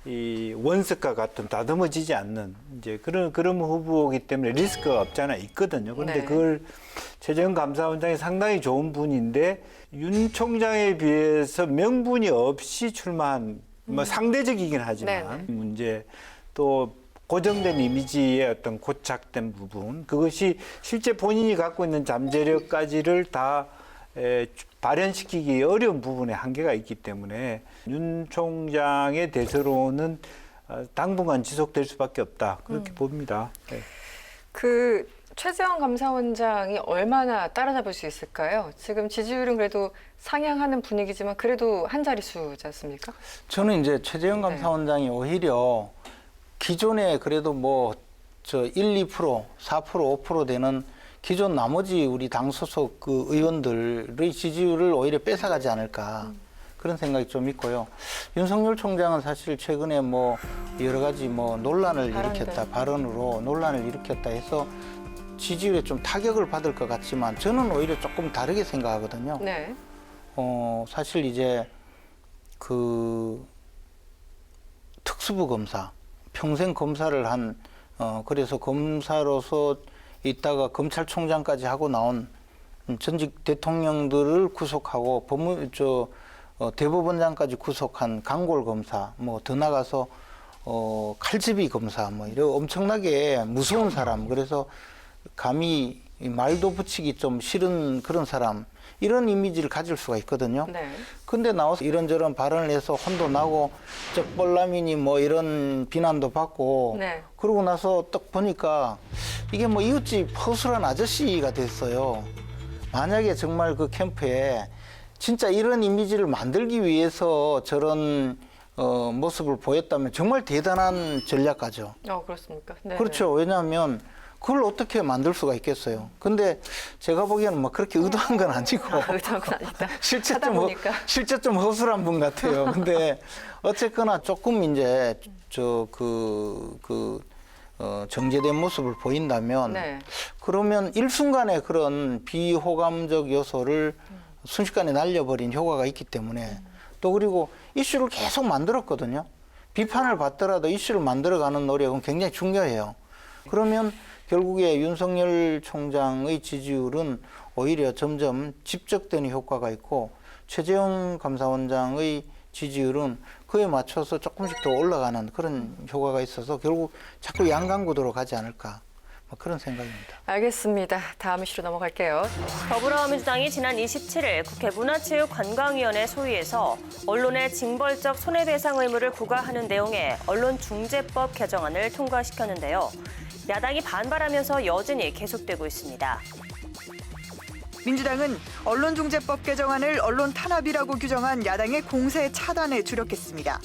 이 원석과 같은 다듬어지지 않는 이제 그런 후보이기 때문에 리스크가 없지 않아 있거든요. 그런데 그걸 최재형 감사원장이 상당히 좋은 분인데 윤 총장에 비해서 명분이 없이 출마한 뭐 상대적이긴 하지만 문제 또 고정된 이미지의 어떤 고착된 부분, 그것이 실제 본인이 갖고 있는 잠재력까지를 다 발현시키기 어려운 부분에 한계가 있기 때문에 윤 총장의 대세로는 당분간 지속될 수밖에 없다. 그렇게 봅니다. 그 최재형 감사원장이 얼마나 따라잡을 수 있을까요? 지금 지지율은 그래도 상향하는 분위기지만 그래도 한 자릿수지 않습니까? 저는 이제 최재형 감사원장이 오히려 기존에 그래도 뭐 1, 2%, 4%, 5% 되는 기존 나머지 우리 당 소속 그 의원들의 지지율을 오히려 뺏어가지 않을까 그런 생각이 좀 있고요. 윤석열 총장은 사실 최근에 뭐 여러 가지 뭐 논란을 일으켰다, 발언으로 논란을 일으켰다 해서 지지율에 좀 타격을 받을 것 같지만 저는 오히려 조금 다르게 생각하거든요. 사실 이제 그 특수부 검사 평생 검사를 그래서 검사로서 있다가 검찰총장까지 하고 나온 전직 대통령들을 구속하고 대법원장까지 구속한 강골 검사, 뭐 더 나가서 칼집이 검사, 뭐 이런 엄청나게 무서운 사람, 그래서 감히 말도 붙이기 좀 싫은 그런 사람, 이런 이미지를 가질 수가 있거든요. 근데 나와서 이런저런 발언을 해서 혼도 나고 쩍벌남이니 뭐 이런 비난도 받고 그러고 나서 딱 보니까 이게 뭐 이웃집 허술한 아저씨가 됐어요. 만약에 정말 그 캠프에 진짜 이런 이미지를 만들기 위해서 저런 모습을 보였다면 정말 대단한 전략가죠. 그렇습니까? 그렇죠. 왜냐하면 그걸 어떻게 만들 수가 있겠어요. 근데 제가 보기에는 막 그렇게 의도한 건 아니고 의도한 건 아니다. 실제 좀 허술한 분 같아요. 근데 어쨌거나 조금 이제 정제된 모습을 보인다면 그러면 일순간에 그런 비호감적 요소를 순식간에 날려버린 효과가 있기 때문에 또 그리고 이슈를 계속 만들었거든요. 비판을 받더라도 이슈를 만들어가는 노력은 굉장히 중요해요. 그러면 결국에 윤석열 총장의 지지율은 오히려 점점 집적되는 효과가 있고 최재형 감사원장의 지지율은 그에 맞춰서 조금씩 더 올라가는 그런 효과가 있어서 결국 자꾸 양강구도로 가지 않을까 그런 생각입니다. 알겠습니다. 다음 이슈로 넘어갈게요. 더불어민주당이 지난 27일 국회 문화체육관광위원회 소위에서 언론의 징벌적 손해배상 의무를 부과하는 내용의 언론중재법 개정안을 통과시켰는데요. 야당이 반발하면서 여전히 계속되고 있습니다. 민주당은 언론중재법 개정안을 언론 탄압이라고 규정한 야당의 공세 차단에 주력했습니다.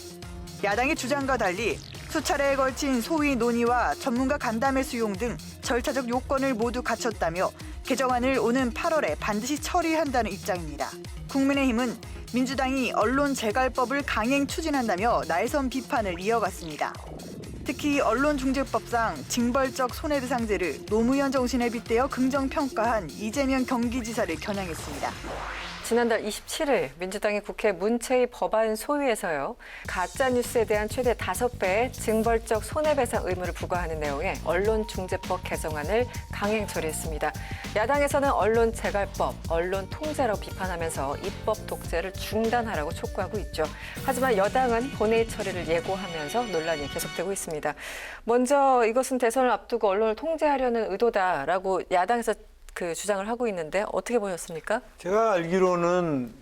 야당의 주장과 달리 수차례에 걸친 소위 논의와 전문가 간담회 수용 등 절차적 요건을 모두 갖췄다며 개정안을 오는 8월에 반드시 처리한다는 입장입니다. 국민의힘은 민주당이 언론재갈법을 강행 추진한다며 날선 비판을 이어갔습니다. 특히 언론중재법상 징벌적 손해배상제를 노무현 정신에 빗대어 긍정평가한 이재명 경기지사를 겨냥했습니다. 지난달 27일 민주당이 국회 문체위 법안 소위에서요. 가짜뉴스에 대한 최대 5배의 징벌적 손해배상 의무를 부과하는 내용의 언론중재법 개정안을 강행 처리했습니다. 야당에서는 언론재갈법, 언론통제라고 비판하면서 입법 독재를 중단하라고 촉구하고 있죠. 하지만 여당은 본회의 처리를 예고하면서 논란이 계속되고 있습니다. 먼저 이것은 대선을 앞두고 언론을 통제하려는 의도다라고 야당에서 주장을 하고 있는데 어떻게 보셨습니까? 제가 알기로는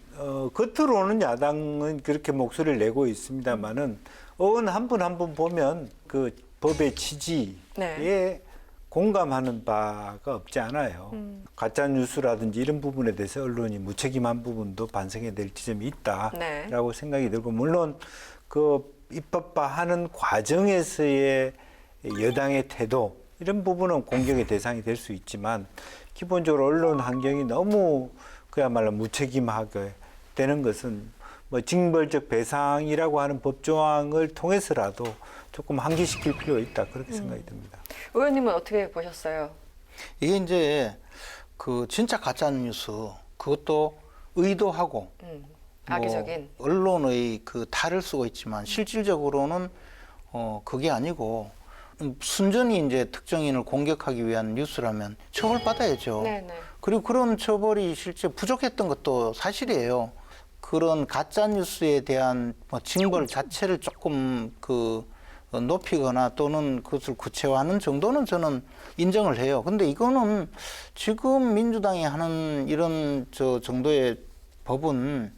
겉으로는 야당은 그렇게 목소리를 내고 있습니다만은 의원 한 분 한 분 보면 그 법의 취지에 공감하는 바가 없지 않아요. 가짜 뉴스라든지 이런 부분에 대해서 언론이 무책임한 부분도 반성해야 될 지점이 있다라고 생각이 들고 물론 그 입법화하는 과정에서의 여당의 태도 이런 부분은 공격의 대상이 될 수 있지만 기본적으로 언론 환경이 너무 그야말로 무책임하게 되는 것은 뭐 징벌적 배상이라고 하는 법조항을 통해서라도 조금 한계시킬 필요가 있다 그렇게 생각이 듭니다. 의원님은 어떻게 보셨어요? 이게 이제 그 진짜 가짜 뉴스 그것도 의도하고 악의적인 언론의 그 탈을 쓰고 있지만 실질적으로는 그게 아니고. 순전히 이제 특정인을 공격하기 위한 뉴스라면 처벌받아야죠. 네네. 그리고 그런 처벌이 실제 부족했던 것도 사실이에요. 그런 가짜 뉴스에 대한 징벌 자체를 조금 높이거나 또는 그것을 구체화하는 정도는 저는 인정을 해요. 근데 이거는 지금 민주당이 하는 이런 정도의 법은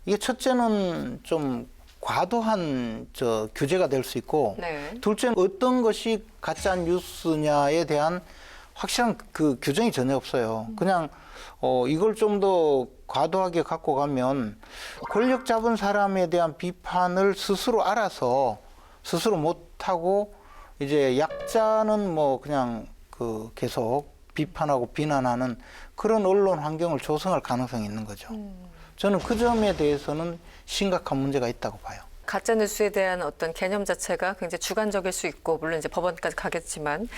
이게 첫째는 좀 과도한 규제가 될 수 있고 둘째는 어떤 것이 가짜 뉴스냐에 대한 확실한 그 규정이 전혀 없어요. 그냥 이걸 좀 더 과도하게 갖고 가면 권력 잡은 사람에 대한 비판을 스스로 알아서 스스로 못하고 이제 약자는 뭐 그냥 계속 비판하고 비난하는 그런 언론 환경을 조성할 가능성이 있는 거죠. 저는 그 점에 대해서는 심각한 문제가 있다고 봐요. 가짜 뉴스에 대한 어떤 개념 자체가 굉장히 주관적일 수 있고 물론 이제 법원까지 가겠지만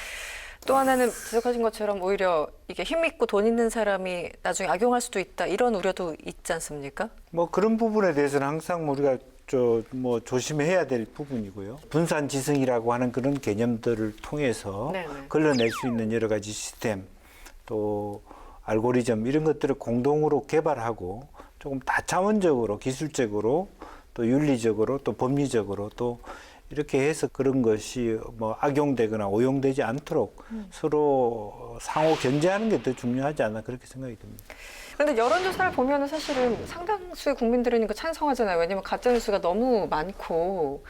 또 하나는 지적하신 것처럼 오히려 이게 힘 있고 돈 있는 사람이 나중에 악용할 수도 있다 이런 우려도 있지 않습니까? 뭐 그런 부분에 대해서는 항상 우리가 조심해야 될 부분이고요. 분산지성이라고 하는 그런 개념들을 통해서 걸러낼 수 있는 여러 가지 시스템 또 알고리즘 이런 것들을 공동으로 개발하고 조금 다차원적으로 기술적으로 또 윤리적으로 또 법리적으로 또 이렇게 해서 그런 것이 뭐 악용되거나 오용되지 않도록 서로 상호 견제하는 게 더 중요하지 않나 그렇게 생각이 듭니다. 그런데 여론조사를 보면은 사실은 상당수의 국민들은 이거 찬성하잖아요. 왜냐면 가짜뉴스가 너무 많고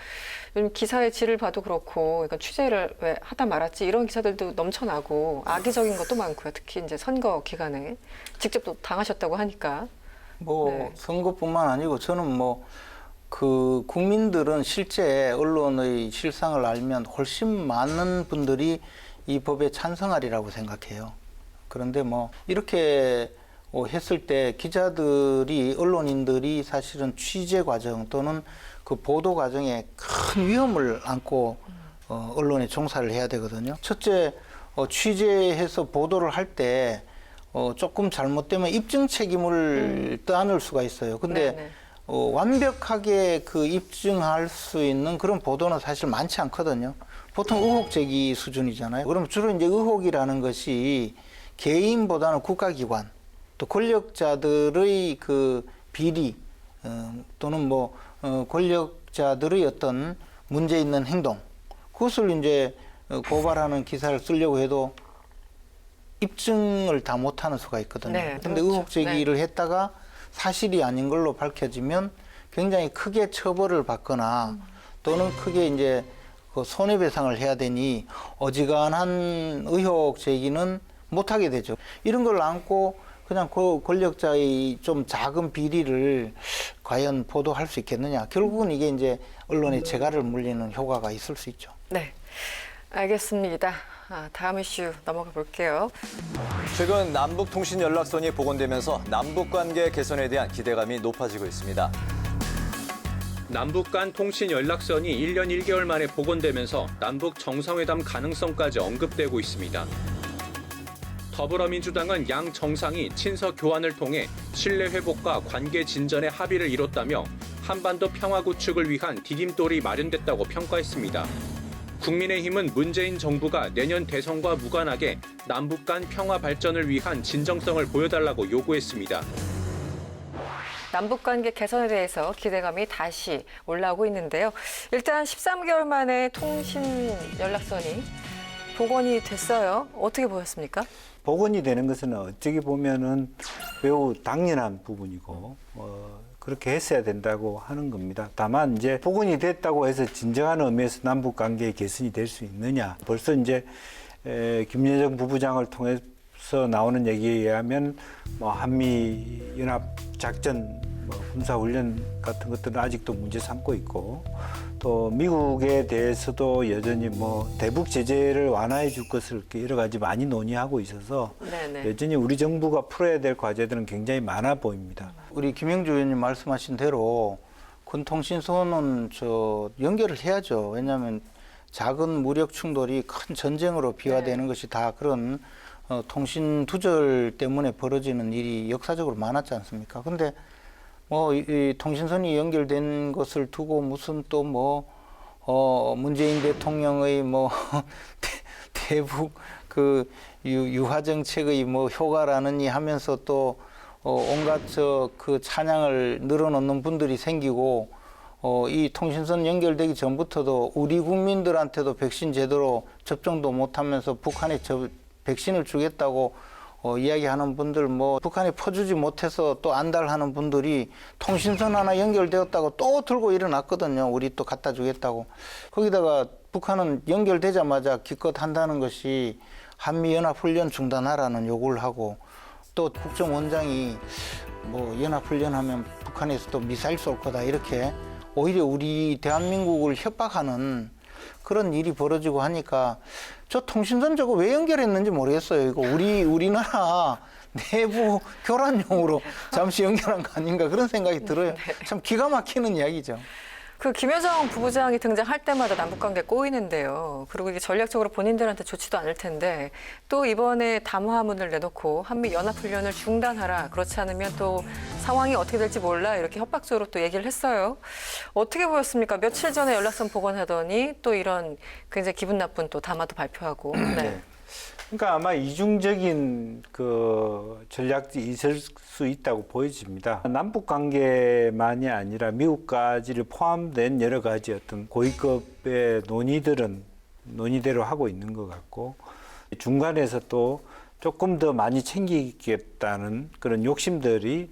요즘 기사의 질을 봐도 그렇고 그러니까 취재를 왜 하다 말았지 이런 기사들도 넘쳐나고 악의적인 것도 많고요. 특히 이제 선거 기간에 직접 또 당하셨다고 하니까. 선거뿐만 아니고 저는 국민들은 실제 언론의 실상을 알면 훨씬 많은 분들이 이 법에 찬성하리라고 생각해요. 그런데 이렇게 했을 때 기자들이 언론인들이 사실은 취재 과정 또는 그 보도 과정에 큰 위험을 안고 언론에 종사를 해야 되거든요. 첫째 취재해서 보도를 할 때 조금 잘못되면 입증 책임을 떠안을 수가 있어요. 근데 완벽하게 입증할 수 있는 그런 보도는 사실 많지 않거든요. 보통 의혹 제기 수준이잖아요. 그럼 주로 이제 의혹이라는 것이 개인보다는 국가기관 또 권력자들의 그 비리 또는 권력자들의 어떤 문제 있는 행동 그것을 이제 고발하는 기사를 쓰려고 해도 입증을 다 못하는 수가 있거든요. 그런데 의혹 제기를 했다가 사실이 아닌 걸로 밝혀지면 굉장히 크게 처벌을 받거나 또는 크게 이제 손해배상을 해야 되니 어지간한 의혹 제기는 못하게 되죠. 이런 걸 안고 그냥 그 권력자의 좀 작은 비리를 과연 보도할 수 있겠느냐. 결국은 이게 이제 언론의 재갈을 물리는 효과가 있을 수 있죠. 네, 알겠습니다. 다음 이슈 넘어가 볼게요. 최근 남북통신연락선이 복원되면서 남북관계 개선에 대한 기대감이 높아지고 있습니다. 남북 간 통신 연락선이 1년 1개월 만에 복원되면서 남북 정상회담 가능성까지 언급되고 있습니다. 더불어민주당은 양 정상이 친서 교환을 통해 신뢰 회복과 관계 진전에 합의를 이뤘다며 한반도 평화 구축을 위한 디딤돌이 마련됐다고 평가했습니다. 국민의힘은 문재인 정부가 내년 대선과 무관하게 남북 간 평화 발전을 위한 진정성을 보여달라고 요구했습니다. 남북관계 개선에 대해서 기대감이 다시 올라오고 있는데요. 일단 13개월 만에 통신 연락선이 복원이 됐어요. 어떻게 보셨습니까? 복원이 되는 것은 어떻게 보면은 매우 당연한 부분이고 그렇게 했어야 된다고 하는 겁니다. 다만 이제 복원이 됐다고 해서 진정한 의미에서 남북 관계의 개선이 될 수 있느냐? 벌써 이제 김여정 부부장을 통해서 나오는 얘기에 의하면 뭐 한미 연합 작전 군사 훈련 같은 것들은 아직도 문제 삼고 있고 또 미국에 대해서도 여전히 뭐 대북 제재를 완화해 줄 것을 이렇게 여러 가지 많이 논의하고 있어서 네네. 여전히 우리 정부가 풀어야 될 과제들은 굉장히 많아 보입니다. 우리 김영주 의원님 말씀하신 대로 군통신선은 연결을 해야죠. 왜냐하면 작은 무력 충돌이 큰 전쟁으로 비화되는 것이 다 그런 통신 두절 때문에 벌어지는 일이 역사적으로 많았지 않습니까? 근데 이 통신선이 연결된 것을 두고 무슨 또 문재인 대통령의 대북 그 유화 정책의 효과라느니 하면서 또 온갖 그 찬양을 늘어놓는 분들이 생기고 이 통신선 연결되기 전부터도 우리 국민들한테도 백신 제대로 접종도 못하면서 북한에 백신을 주겠다고 이야기하는 분들 북한에 퍼주지 못해서 또 안달하는 분들이 통신선 하나 연결되었다고 또 들고 일어났거든요. 우리 또 갖다 주겠다고. 거기다가 북한은 연결되자마자 기껏 한다는 것이 한미연합훈련 중단하라는 요구를 하고 또 국정원장이 연합훈련하면 북한에서 또 미사일 쏠 거다 이렇게 오히려 우리 대한민국을 협박하는 그런 일이 벌어지고 하니까 저 통신선 저거 왜 연결했는지 모르겠어요. 이거 우리나라 내부 교란용으로 잠시 연결한 거 아닌가 그런 생각이 들어요. 참 기가 막히는 이야기죠. 그 김여정 부부장이 등장할 때마다 남북관계 꼬이는데요. 그리고 이게 전략적으로 본인들한테 좋지도 않을 텐데 또 이번에 담화문을 내놓고 한미 연합훈련을 중단하라. 그렇지 않으면 또 상황이 어떻게 될지 몰라. 이렇게 협박적으로 또 얘기를 했어요. 어떻게 보였습니까? 며칠 전에 연락선 복원하더니 또 이런 굉장히 기분 나쁜 또 담화도 발표하고. 네. 그러니까 아마 이중적인 그 전략이 있을 수 있다고 보여집니다. 남북 관계만이 아니라 미국까지를 포함된 여러 가지 어떤 고위급의 논의대로 하고 있는 것 같고 중간에서 또 조금 더 많이 챙기겠다는 그런 욕심들이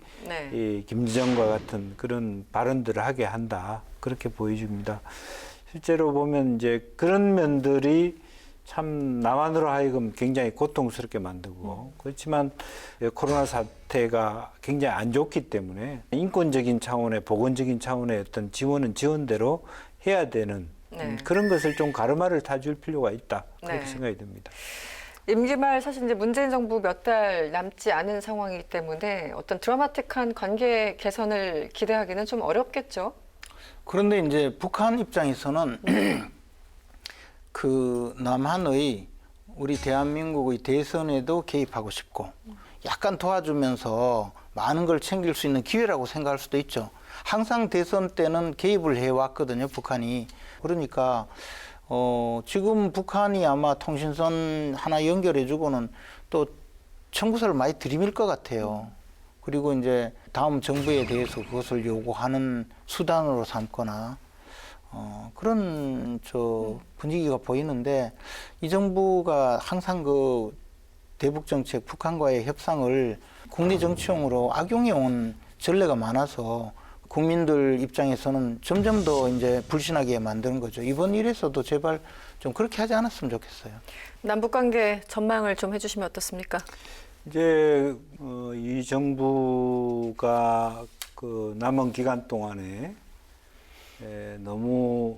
이 김여정과 같은 그런 발언들을 하게 한다. 그렇게 보여집니다. 실제로 보면 이제 그런 면들이 참 남한으로 하여금 굉장히 고통스럽게 만들고 그렇지만 코로나 사태가 굉장히 안 좋기 때문에 인권적인 차원의 보건적인 차원의 어떤 지원은 지원대로 해야 되는 그런 것을 좀 가르마를 타줄 필요가 있다 그렇게 생각이 듭니다. 임기 말 사실 이제 문재인 정부 몇 달 남지 않은 상황이기 때문에 어떤 드라마틱한 관계 개선을 기대하기는 좀 어렵겠죠. 그런데 이제 북한 입장에서는 그 남한의 우리 대한민국의 대선에도 개입하고 싶고 약간 도와주면서 많은 걸 챙길 수 있는 기회라고 생각할 수도 있죠. 항상 대선 때는 개입을 해왔거든요, 북한이. 그러니까 지금 북한이 아마 통신선 하나 연결해주고는 또 청구서를 많이 들이밀 것 같아요. 그리고 이제 다음 정부에 대해서 그것을 요구하는 수단으로 삼거나 그런 분위기가 보이는데 이 정부가 항상 그 대북 정책, 북한과의 협상을 국내 정치용으로 악용해 온 전례가 많아서 국민들 입장에서는 점점 더 이제 불신하게 만드는 거죠. 이번 일에서도 제발 좀 그렇게 하지 않았으면 좋겠어요. 남북관계 전망을 좀 해주시면 어떻습니까? 이제 이 정부가 그 남은 기간 동안에 너무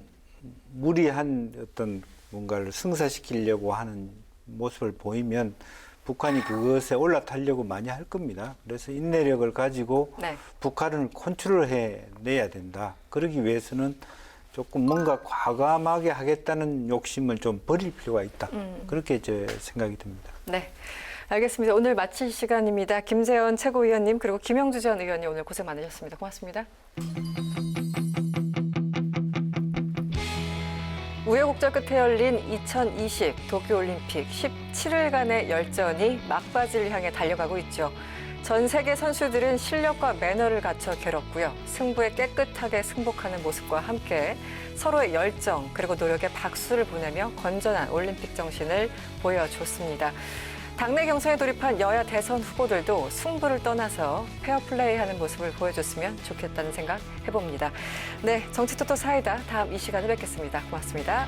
무리한 어떤 뭔가를 승사시키려고 하는 모습을 보이면 북한이 그것에 올라타려고 많이 할 겁니다. 그래서 인내력을 가지고 네. 북한을 컨트롤해내야 된다. 그러기 위해서는 조금 뭔가 과감하게 하겠다는 욕심을 좀 버릴 필요가 있다. 그렇게 제 생각이 듭니다. 네. 알겠습니다. 오늘 마칠 시간입니다. 김재원 최고위원님 그리고 김영주 전 의원님 오늘 고생 많으셨습니다. 고맙습니다. 우여곡절 끝에 열린 2020 도쿄올림픽 17일간의 열전이 막바지를 향해 달려가고 있죠. 전 세계 선수들은 실력과 매너를 갖춰 겨뤘고요. 승부에 깨끗하게 승복하는 모습과 함께 서로의 열정 그리고 노력에 박수를 보내며 건전한 올림픽 정신을 보여줬습니다. 당내 경선에 돌입한 여야 대선 후보들도 승부를 떠나서 페어플레이하는 모습을 보여줬으면 좋겠다는 생각 해봅니다. 네, 정치토토 사이다. 다음 이 시간에 뵙겠습니다. 고맙습니다.